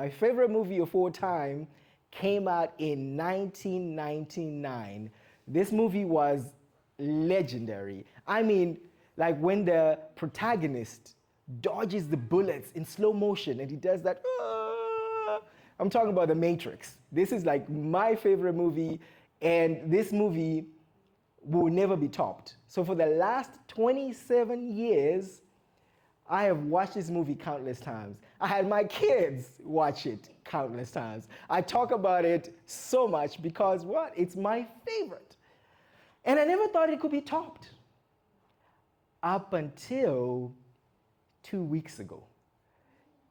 My favorite movie of all time came out in 1999. This movie was legendary. I mean, like when the protagonist dodges the bullets in slow motion and he does that. I'm talking about The Matrix. This is like my favorite movie, and this movie will never be topped. So for the last 27 years, I have watched this movie countless times. I had my kids watch it countless times. I talk about it so much because what? It's my favorite. And I never thought it could be topped up until 2 weeks ago.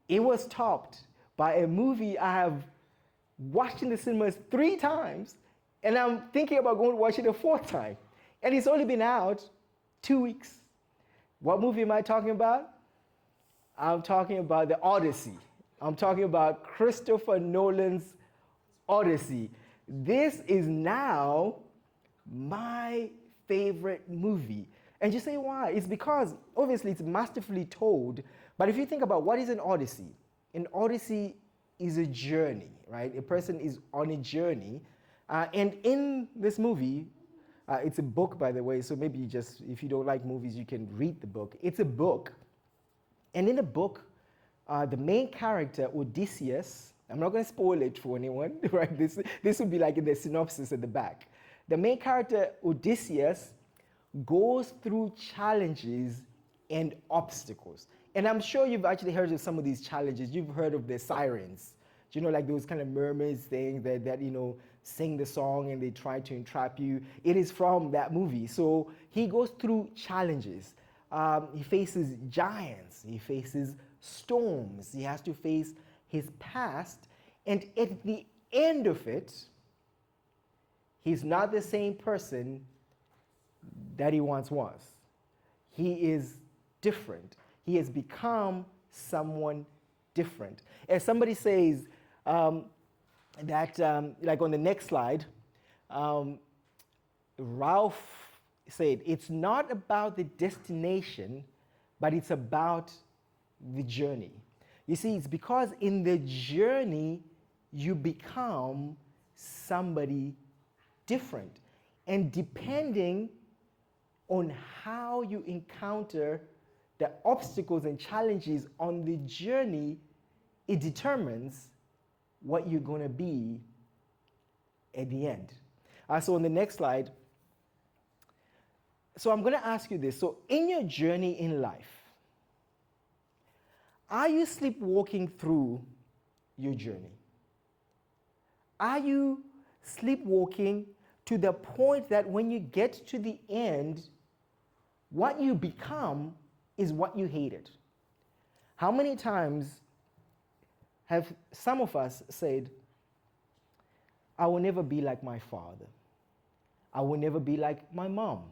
It was topped by a movie I have watched in the cinemas 3 times, and I'm thinking about going to watch it a 4th time. And it's only been out 2 weeks. What movie am I talking about? I'm talking about the Odyssey. I'm talking about Christopher Nolan's Odyssey. This is now my favorite movie. And you say why? It's because obviously it's masterfully told. But if you think about what is an Odyssey is a journey, right? A person is on a journey. And in this movie, it's a book, by the way, so maybe if you don't like movies, you can read the book. It's a book. And in the book, the main character, Odysseus, I'm not going to spoil it for anyone, right? This would be like in the synopsis at the back. The main character, Odysseus, goes through challenges and obstacles. And I'm sure you've actually heard of some of these challenges. You've heard of the sirens. Do you know, like those kind of mermaids things that sing the song and they try to entrap you? It is from that movie. So he goes through challenges. He faces giants. He faces storms. He has to face his past. And at the end of it, he's not the same person that he once was. He is different. He has become someone different. As somebody says, like on the next slide, Ralph said, it's not about the destination, but it's about the journey. You see, it's because in the journey, you become somebody different. And depending on how you encounter the obstacles and challenges on the journey, it determines what you're going to be at the end. So on the next slide, so I'm going to ask you this. So in your journey in life, are you sleepwalking through your journey? Are you sleepwalking to the point that when you get to the end, what you become is what you hated? How many times have some of us said, I will never be like my father. I will never be like my mom.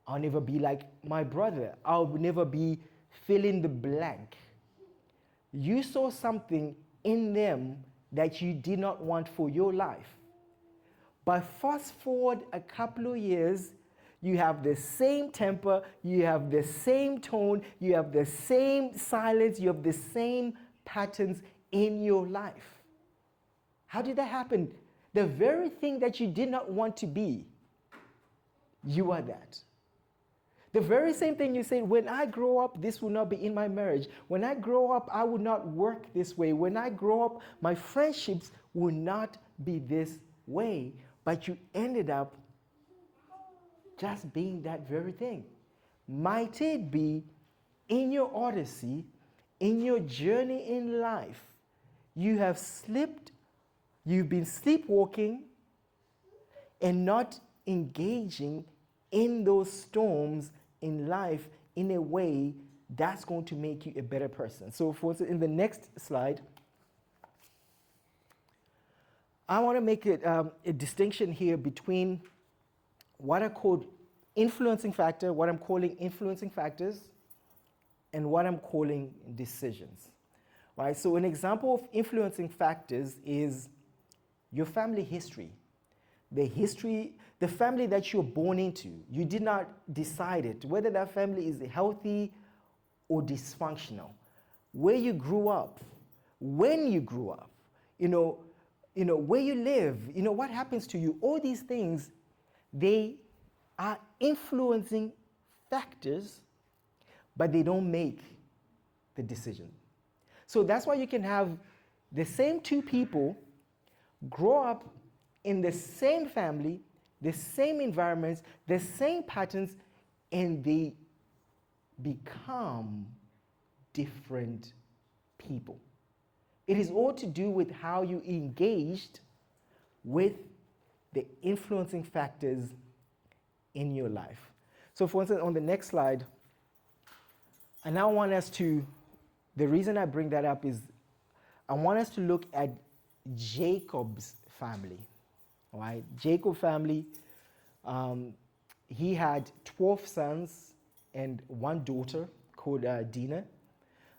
I'll never be like my brother. I'll never be fill in the blank. You saw something in them that you did not want for your life. But fast forward a couple of years, you have the same temper, you have the same tone, you have the same silence, you have the same patterns in your life. How did that happen? The very thing that you did not want to be, you are that. The very same thing you said, when I grow up, this will not be in my marriage. When I grow up, I will not work this way. When I grow up, my friendships will not be this way. But you ended up just being that very thing. Might it be in your odyssey, in your journey in life, you have slipped, you've been sleepwalking and not engaging in those storms in life in a way that's going to make you a better person. So in the next slide, I want to make it a distinction here between what I call influencing factor, what I'm calling influencing factors, and what I'm calling decisions. Right? So an example of influencing factors is your family history. The family that you're born into, you did not decide it, whether that family is healthy or dysfunctional. Where you grew up, when you grew up, where you live, what happens to you. All these things, they are influencing factors, but they don't make the decision. So that's why you can have the same two people grow up in the same family, the same environments, the same patterns, and they become different people. It is all to do with how you engaged with the influencing factors in your life. So for instance, on the next slide, I now want us to, the reason I bring that up is I want us to look at Jacob's family. All right, Jacob family, he had 12 sons and one daughter called Dinah.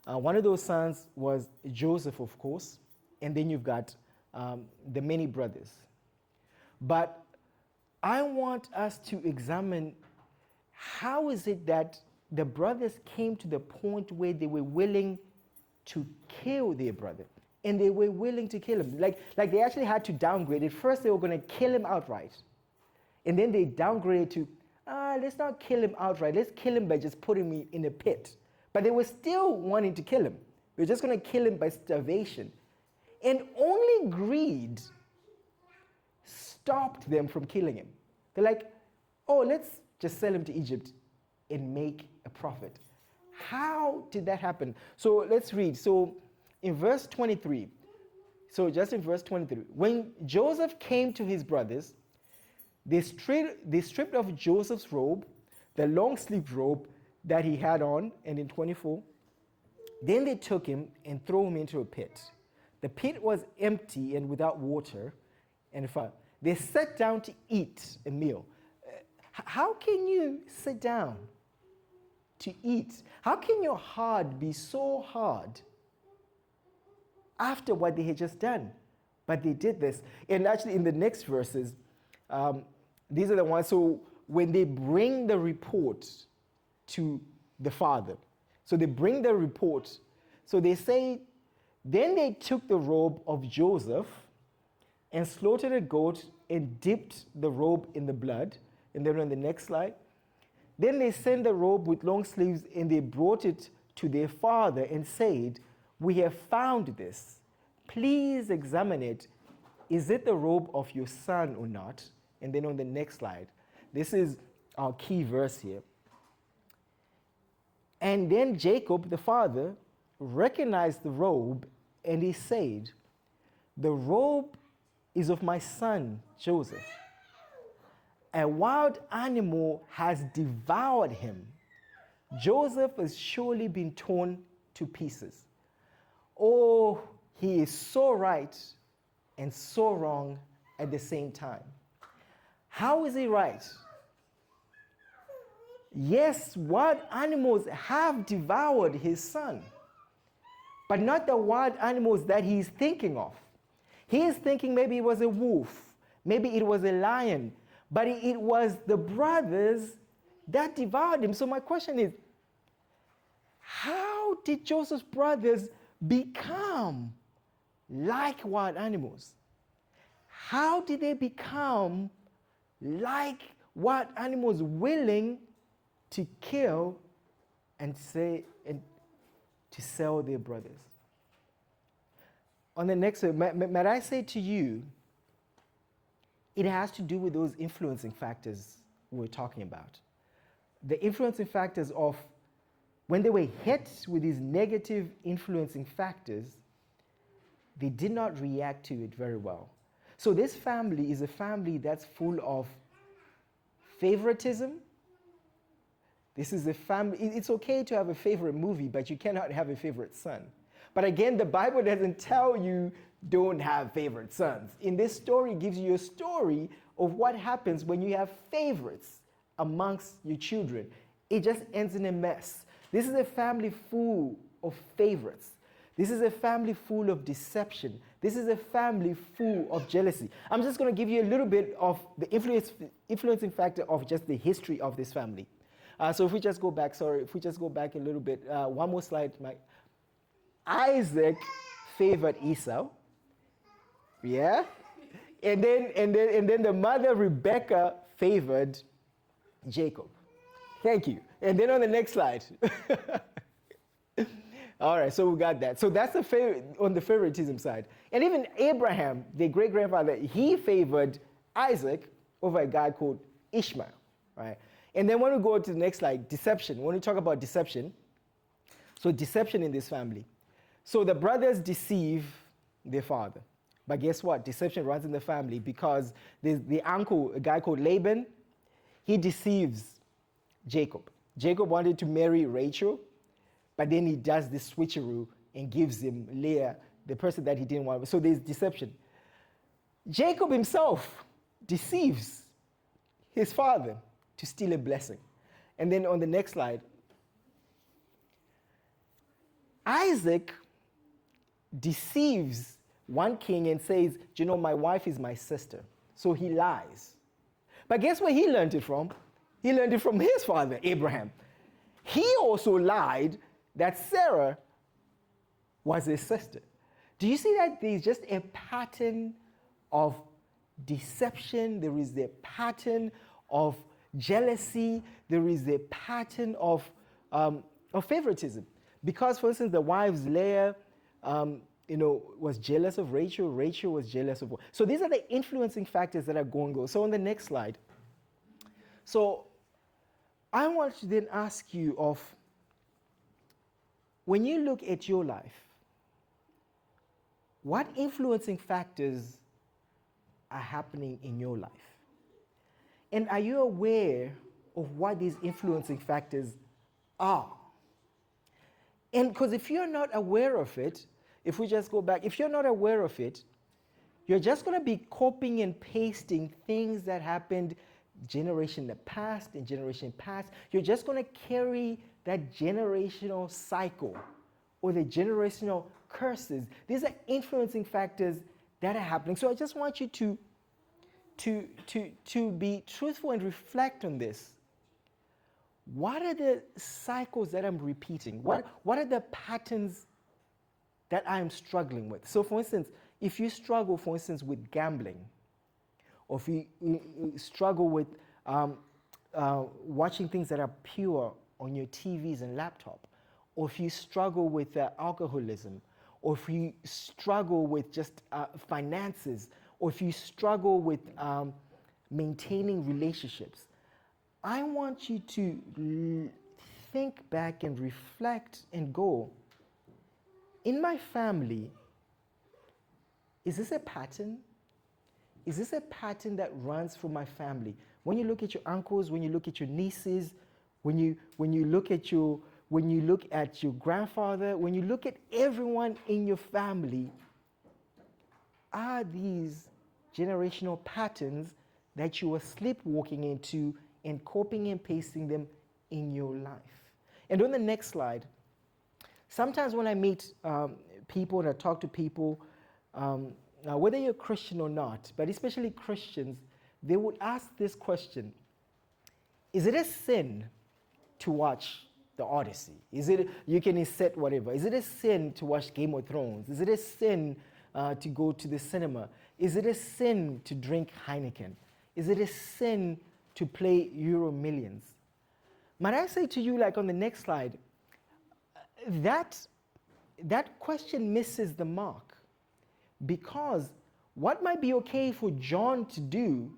One of those sons was Joseph, of course, and then you've got the many brothers. But I want us to examine how is it that the brothers came to the point where they were willing to kill their brother. And they were willing to kill him. Like they actually had to downgrade it. First, they were going to kill him outright. And then they downgraded to, let's not kill him outright. Let's kill him by just putting him in a pit. But they were still wanting to kill him. They were just going to kill him by starvation. And only greed stopped them from killing him. They're like, oh, let's just sell him to Egypt and make a profit. How did that happen? So let's read. So in verse 23, when Joseph came to his brothers, they stripped off Joseph's robe, the long sleeved robe that he had on, and in 24, then they took him and threw him into a pit. The pit was empty and without water and fire. They sat down to eat a meal. How can you sit down to eat? How can your heart be so hard after what they had just done? But they did this. And actually in the next verses, these are the ones, so when they bring the report to the father, so they bring the report, so they say, then they took the robe of Joseph and slaughtered a goat and dipped the robe in the blood. And then on the next slide, then they sent the robe with long sleeves and they brought it to their father and said, we have found this. Please examine it. Is it the robe of your son or not? And then on the next slide, this is our key verse here. And then Jacob, the father, recognized the robe and he said, the robe is of my son, Joseph. A wild animal has devoured him. Joseph has surely been torn to pieces. Oh, he is so right and so wrong at the same time. How is he right? Yes, wild animals have devoured his son, but not the wild animals that he's thinking of. He is thinking maybe it was a wolf, maybe it was a lion, but it was the brothers that devoured him. So my question is, how did Joseph's brothers become like wild animals? How did they become like wild animals, willing to kill and to sell their brothers? On the next one, might I say to you, it has to do with those influencing factors we're talking about. The influencing factors of when they were hit with these negative influencing factors, they did not react to it very well. So this family is a family that's full of favoritism. This is a family, it's okay to have a favorite movie, but you cannot have a favorite son. But again, the Bible doesn't tell you don't have favorite sons. In this story, it gives you a story of what happens when you have favorites amongst your children. It just ends in a mess. This is a family full of favorites. This is a family full of deception. This is a family full of jealousy. I'm just going to give you a little bit of the influencing factor of just the history of this family. So if we just go back a little bit, one more slide, Mike. Isaac favored Esau. Yeah? And then the mother Rebecca favored Jacob. Thank you. And then on the next slide. All right, so we got that. So that's on the favoritism side. And even Abraham, the great-grandfather, he favored Isaac over a guy called Ishmael, right? And then when we go to the next slide, deception. When we talk about deception, so deception in this family. So the brothers deceive their father. But guess what? Deception runs in the family because the uncle, a guy called Laban, he deceives Jacob. Jacob wanted to marry Rachel, but then he does this switcheroo and gives him Leah, the person that he didn't want. So there's deception. Jacob himself deceives his father to steal a blessing. And then on the next slide, Isaac deceives one king and says, "Do you know, my wife is my sister." So he lies. But guess where he learned it from? He learned it from his father, Abraham. He also lied that Sarah was his sister. Do you see that there's just a pattern of deception? There is a pattern of jealousy. There is a pattern of favoritism. Because, for instance, the wives, Leah, was jealous of Rachel. Rachel was jealous of. So these are the influencing factors that are going on. So on the next slide. So I want to then ask you of, when you look at your life, what influencing factors are happening in your life? And are you aware of what these influencing factors are? And because if you're not aware of it, if we just go back, if you're not aware of it, you're just going to be copying and pasting things that happened generation in the past and generation past. You're just going to carry that generational cycle or the generational curses. These are influencing factors that are happening. So I just want you to be truthful and reflect on this. What are the cycles that I'm repeating? What are the patterns that I'm struggling with? So for instance, if you struggle, for instance, with gambling, or if you struggle with watching things that are pure on your TVs and laptop, or if you struggle with alcoholism, or if you struggle with just finances, or if you struggle with maintaining relationships, I want you to think back and reflect and go, in my family, is this a pattern? Is this a pattern that runs through my family? When you look at your uncles, when you look at your nieces, when you look at your grandfather, when you look at everyone in your family, are these generational patterns that you are sleepwalking into and copying and pasting them in your life? And on the next slide, sometimes when I meet people and I talk to people, now, whether you're Christian or not, but especially Christians, they would ask this question: is it a sin to watch the Odyssey? Is it, you can set whatever. Is it a sin to watch Game of Thrones? Is it a sin to go to the cinema? Is it a sin to drink Heineken? Is it a sin to play Euro Millions? Might I say to you, like on the next slide, that question misses the mark. Because what might be okay for John to do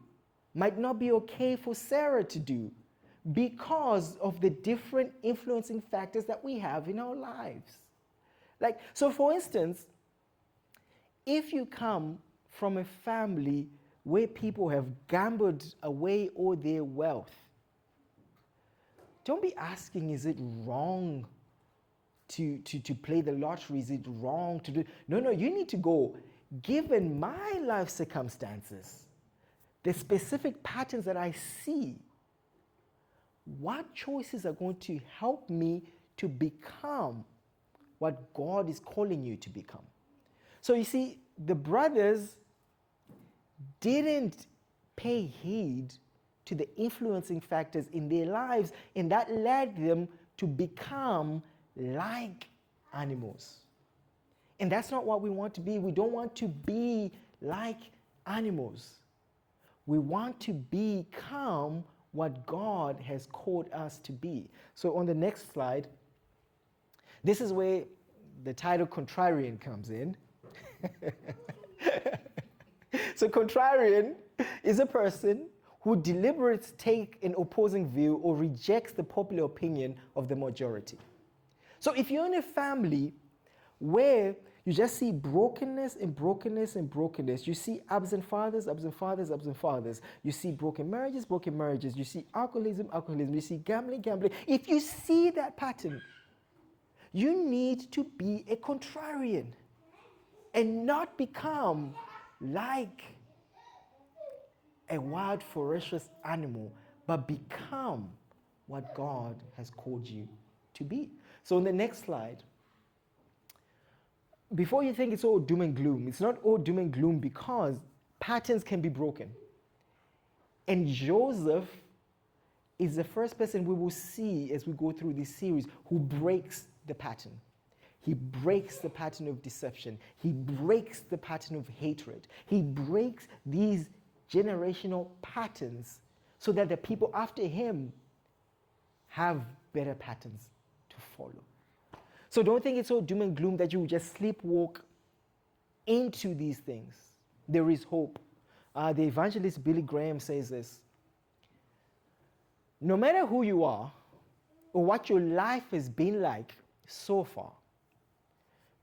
might not be okay for Sarah to do, because of the different influencing factors that we have in our lives. Like, so for instance, if you come from a family where people have gambled away all their wealth, don't be asking, is it wrong to play the lottery? Is it wrong to do? No, you need to go, given my life circumstances, the specific patterns that I see, what choices are going to help me to become what God is calling you to become? So you see, the brothers didn't pay heed to the influencing factors in their lives, and that led them to become like animals. And that's not what we want to be. We don't want to be like animals. We want to become what God has called us to be. So on the next slide, this is where the title contrarian comes in. So contrarian is a person who deliberately takes an opposing view or rejects the popular opinion of the majority. So if you're in a family where you just see brokenness and brokenness and brokenness, you see absent fathers, absent fathers, absent fathers. You see broken marriages, broken marriages. You see alcoholism, alcoholism. You see gambling, gambling. If you see that pattern, you need to be a contrarian and not become like a wild, ferocious animal, but become what God has called you to be. So in the next slide, before you think it's all doom and gloom, it's not all doom and gloom because patterns can be broken. And Joseph is the first person we will see as we go through this series who breaks the pattern. He breaks the pattern of deception. He breaks the pattern of hatred. He breaks these generational patterns so that the people after him have better patterns to follow. So don't think it's all doom and gloom that you just sleepwalk into these things. There is hope. The evangelist Billy Graham says this: no matter who you are or what your life has been like so far,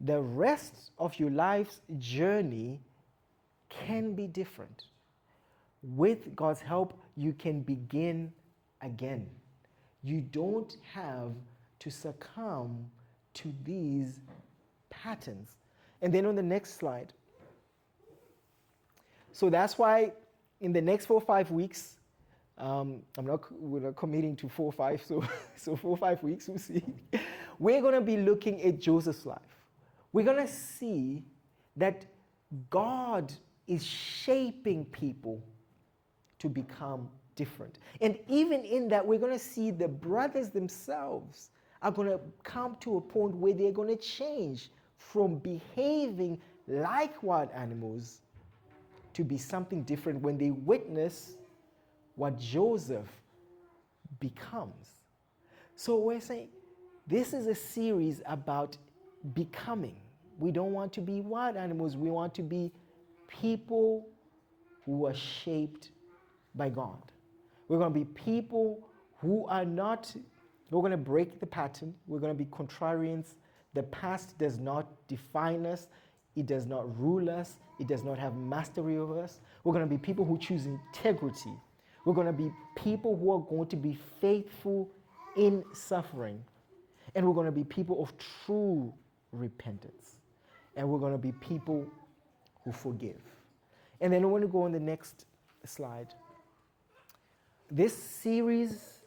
the rest of your life's journey can be different. With God's help, you can begin again. You don't have to succumb to these patterns. And then on the next slide. So that's why in the next 4 or 5 weeks, we're not committing to 4 or 5, so 4 or 5 weeks, we'll see. We're going to be looking at Joseph's life. We're going to see that God is shaping people to become different. And even in that, we're going to see the brothers themselves are going to come to a point where they're going to change from behaving like wild animals to be something different when they witness what Joseph becomes. So we're saying this is a series about becoming. We don't want to be wild animals. We want to be people who are shaped by God. We're going to be people who are not, we're going to break the pattern. We're going to be contrarians. The past does not define us. It does not rule us. It does not have mastery over us. We're going to be people who choose integrity. We're going to be people who are going to be faithful in suffering. And we're going to be people of true repentance. And we're going to be people who forgive. And then I want to go on the next slide. This series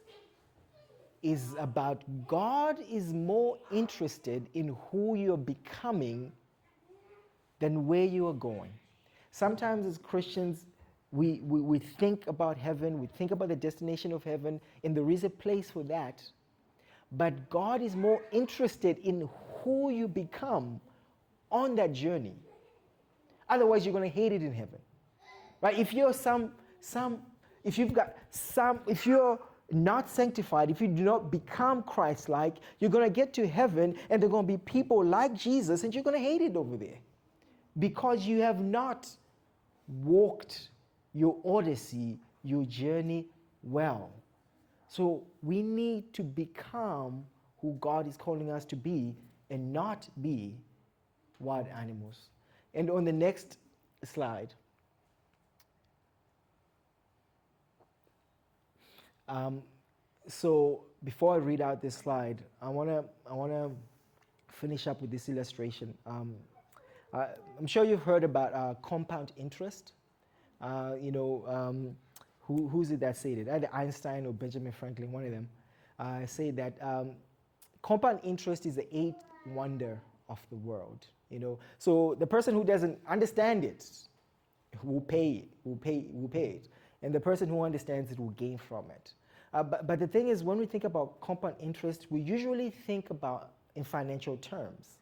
is about God is more interested in who you're becoming than where you are going. Sometimes as Christians, we think about heaven, we think about the destination of heaven, and there is a place for that. But God is more interested in who you become on that journey. Otherwise, you're going to hate it in heaven. Right? If you're if you're not sanctified, if you do not become Christ-like, you're going to get to heaven and there are going to be people like Jesus and you're going to hate it over there because you have not walked your odyssey, your journey well. So we need to become who God is calling us to be and not be wild animals. And on the next slide, so before I read out this slide, I wanna finish up with this illustration. I'm sure you've heard about compound interest. Who's it that said it? Either Einstein or Benjamin Franklin, one of them, say that compound interest is the eighth wonder of the world. So the person who doesn't understand it will pay it, and the person who understands it will gain from it. But the thing is, when we think about compound interest, we usually think about in financial terms.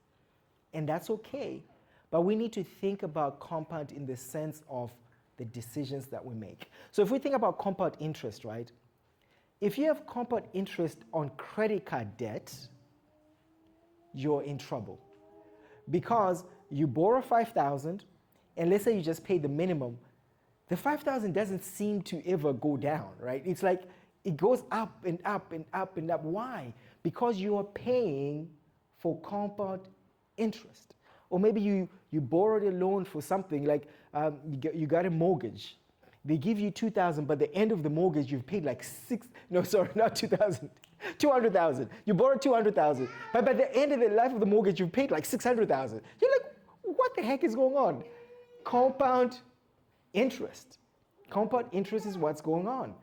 and that's okay. But we need to think about compound in the sense of the decisions that we make. So if we think about compound interest, right? If you have compound interest on credit card debt, you're in trouble. Because you borrow 5,000, and let's say you just pay the minimum, the 5,000 doesn't seem to ever go down, right? It's like it goes up and up and up and up. Why? Because you are paying for compound interest. Or maybe you borrowed a loan for something, like you got a mortgage. They give you 2,000, but the end of the mortgage you've paid like not 2,000, 200,000. You borrowed 200,000, but by the end of the life of the mortgage you've paid like 600,000. You're like, what the heck is going on? Compound interest. Compound interest is what's going on,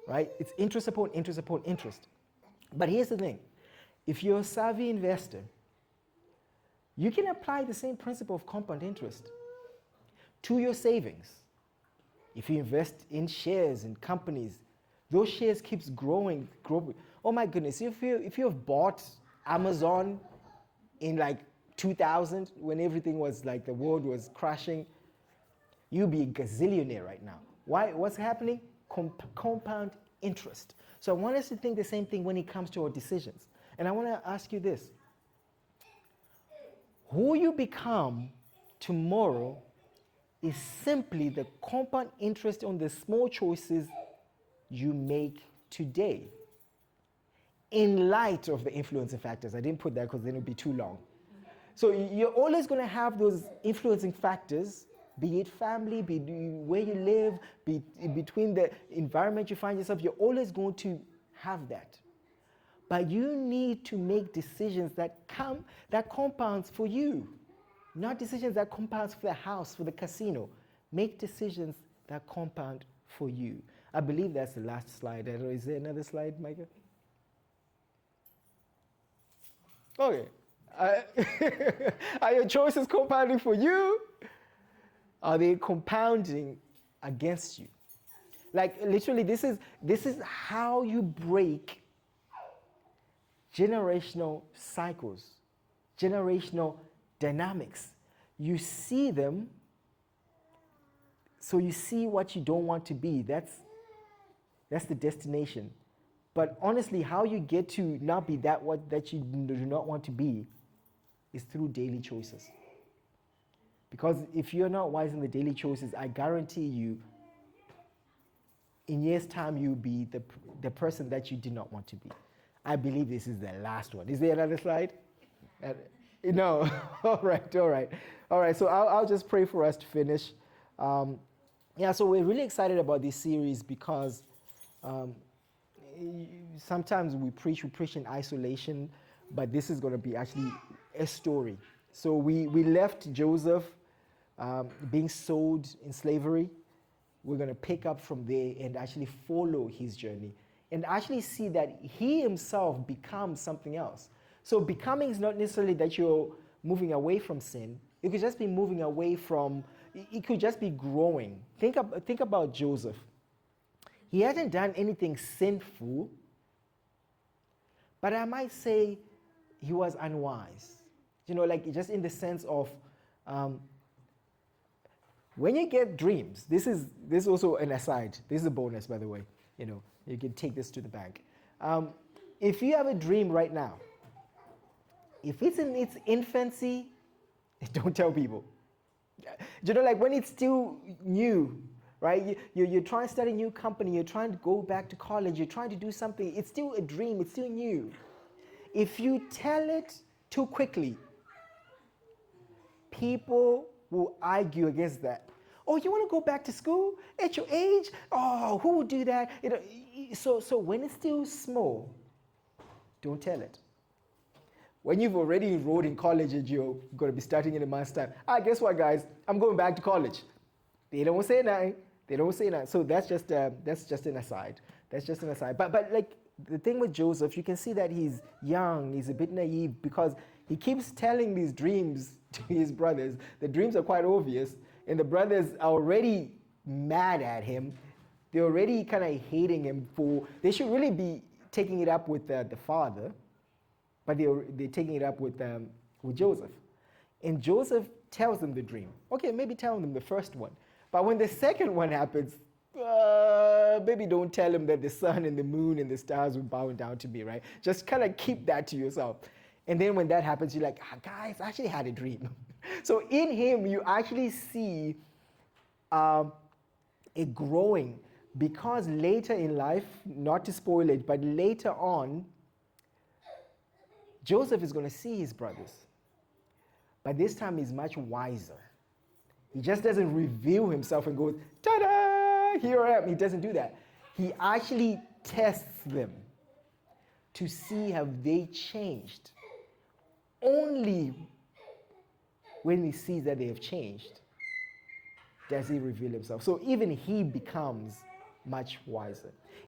right? It's interest upon interest upon interest. But here's the thing. If you're a savvy investor, you can apply the same principle of compound interest to your savings. If you invest in shares in companies, those shares keeps growing. Oh my goodness, if you have bought Amazon in like 2000, when everything was like the world was crashing, you'd be a gazillionaire right now. Why? What's happening? Compound interest. So I want us to think the same thing when it comes to our decisions. And I want to ask you this. Who you become tomorrow is simply the compound interest on the small choices you make today. In light of the influencing factors. I didn't put that because then it would be too long. So you're always going to have those influencing factors, be it family, be it where you live, be between the environment you find yourself, you're always going to have that. But you need to make decisions that compounds for you. Not decisions that compounds for the house, for the casino. Make decisions that compound for you. I believe that's the last slide. Is there another slide, Micah? Okay. Are your choices compounding for you? Are they compounding against you? Like literally, this is how you break generational cycles, generational dynamics. You see them, so you see what you don't want to be. That's the destination. But honestly, how you get to not be that you do not want to be is through daily choices. Because if you're not wise in the daily choices, I guarantee you, in years' time, you'll be the person that you did not want to be. I believe this is the last one. Is there another slide? No. All right. So I'll just pray for us to finish. So we're really excited about this series because sometimes we preach in isolation, but this is going to be actually a story. So we left Joseph being sold in slavery. We're going to pick up from there and actually follow his journey and actually see that he himself becomes something else. So becoming is not necessarily that you're moving away from sin. It could just be moving away from, it could just be growing. Think about Joseph. He hadn't done anything sinful, but I might say he was unwise. Like just in the sense of, when you get dreams, this is also an aside. This is a bonus, by the way. You can take this to the bank. If you have a dream right now, if it's in its infancy, don't tell people. Like when it's still new, right? You're trying to start a new company, you're trying to go back to college, you're trying to do something, it's still a dream, it's still new. If you tell it too quickly, people will argue against that. Oh, you want to go back to school at your age? Oh, who would do that? So when it's still small, don't tell it. When you've already enrolled in college and you're going to be starting in a month's time, guess what, guys? I'm going back to college. They don't say nothing. So that's just an aside. But like the thing with Joseph, you can see that he's young, he's a bit naive because he keeps telling these dreams to his brothers. The dreams are quite obvious, and the brothers are already mad at him. They're already kind of hating him they should really be taking it up with the father, but they're taking it up with Joseph. And Joseph tells them the dream. Okay, maybe tell them the first one. But when the second one happens, maybe don't tell him that the sun and the moon and the stars will bow down to me, right? Just kind of keep that to yourself. And then when that happens, you're like, guys, I actually had a dream. So in him, you actually see a growing, because later in life, not to spoil it, but later on, Joseph is going to see his brothers. But this time he's much wiser. He just doesn't reveal himself and goes, ta-da, here I am. He doesn't do that. He actually tests them to see have they changed. Only when he sees that they have changed does he reveal himself. So even he becomes much wiser.